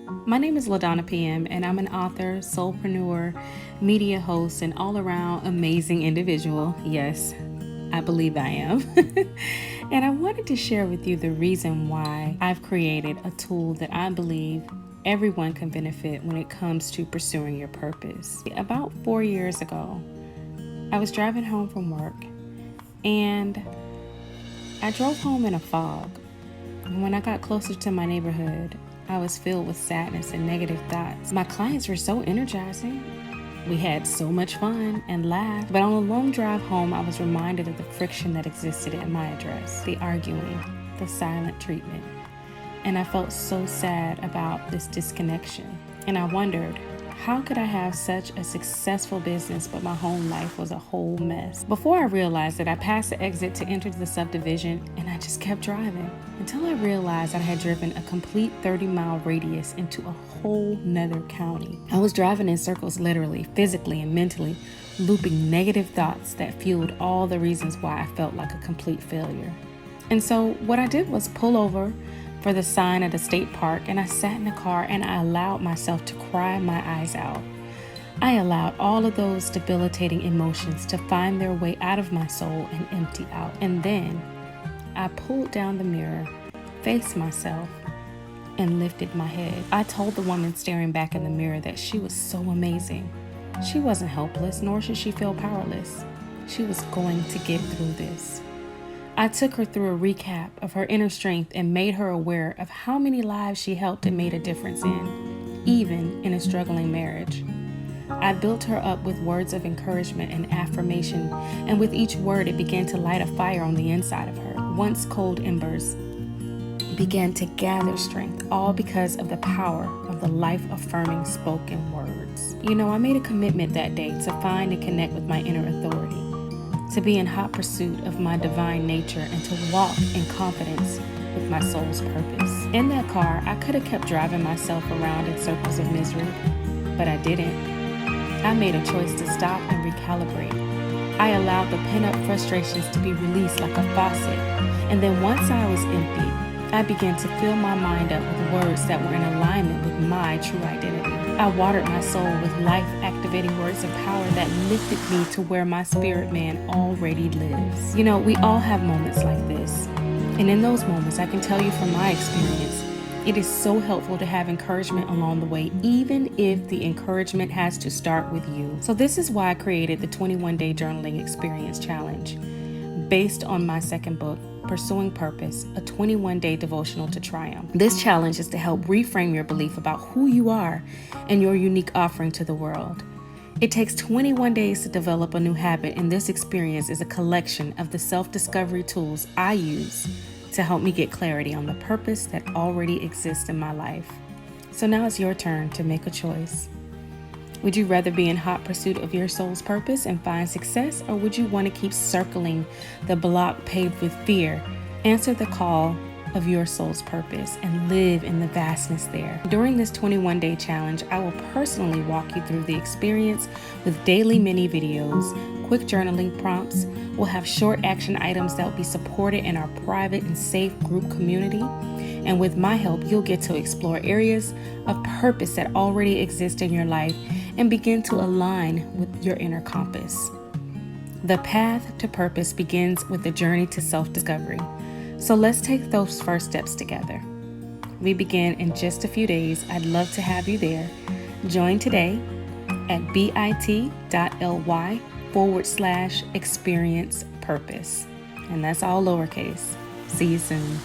My name is LaDonna PM, and I'm an author, soulpreneur, media host, and all around amazing individual. Yes, I believe I am. And I wanted to share with you the reason why I've created a tool that I believe everyone can benefit when it comes to pursuing your purpose. About 4 years ago, I was driving home from work, and I drove home in a fog. And when I got closer to my neighborhood, I was filled with sadness and negative thoughts. My clients were so energizing. We had so much fun and laughed. But on a long drive home, I was reminded of the friction that existed at my address, the arguing, the silent treatment. And I felt so sad about this disconnection. And I wondered, how could I have such a successful business, but my home life was a whole mess? Before I realized it, I passed the exit to enter the subdivision, and I just kept driving until I realized I had driven a complete 30-mile radius into a whole nother county. I was driving in circles, literally, physically, and mentally, looping negative thoughts that fueled all the reasons why I felt like a complete failure. And so what I did was pull over for the sign at a state park, and I sat in the car and I allowed myself to cry my eyes out. I allowed all of those debilitating emotions to find their way out of my soul and empty out. And then I pulled down the mirror, faced myself, and lifted my head. I told the woman staring back in the mirror that she was so amazing. She wasn't helpless, nor should she feel powerless. She was going to get through this. I took her through a recap of her inner strength and made her aware of how many lives she helped and made a difference in, even in a struggling marriage. I built her up with words of encouragement and affirmation, and with each word it began to light a fire on the inside of her. Once cold embers began to gather strength, all because of the power of the life-affirming spoken words. I made a commitment that day to find and connect with my inner authority, to be in hot pursuit of my divine nature, and to walk in confidence with my soul's purpose. In that car, I could have kept driving myself around in circles of misery, but I didn't. I made a choice to stop and recalibrate. I allowed the pent-up frustrations to be released like a faucet, and then once I was empty, I began to fill my mind up with words that were in alignment with my true identity. I watered my soul with life-activating words of power that lifted me to where my spirit man already lives. We all have moments like this. And in those moments, I can tell you from my experience, it is so helpful to have encouragement along the way, even if the encouragement has to start with you. So this is why I created the 21-Day Journaling Experience Challenge, based on my second book, Pursuing Purpose, a 21-day devotional to triumph. This challenge is to help reframe your belief about who you are and your unique offering to the world. It takes 21 days to develop a new habit, and this experience is a collection of the self-discovery tools I use to help me get clarity on the purpose that already exists in my life. So now it's your turn to make a choice. Would you rather be in hot pursuit of your soul's purpose and find success, or would you want to keep circling the block paved with fear? Answer the call of your soul's purpose and live in the vastness there. During this 21-day challenge, I will personally walk you through the experience with daily mini videos, quick journaling prompts. We'll have short action items that will be supported in our private and safe group community. And with my help, you'll get to explore areas of purpose that already exist in your life and begin to align with your inner compass. The path to purpose begins with the journey to self-discovery. So let's take those first steps together. We begin in just a few days. I'd love to have you there. Join today at bit.ly/experience purpose. And that's all lowercase. See you soon.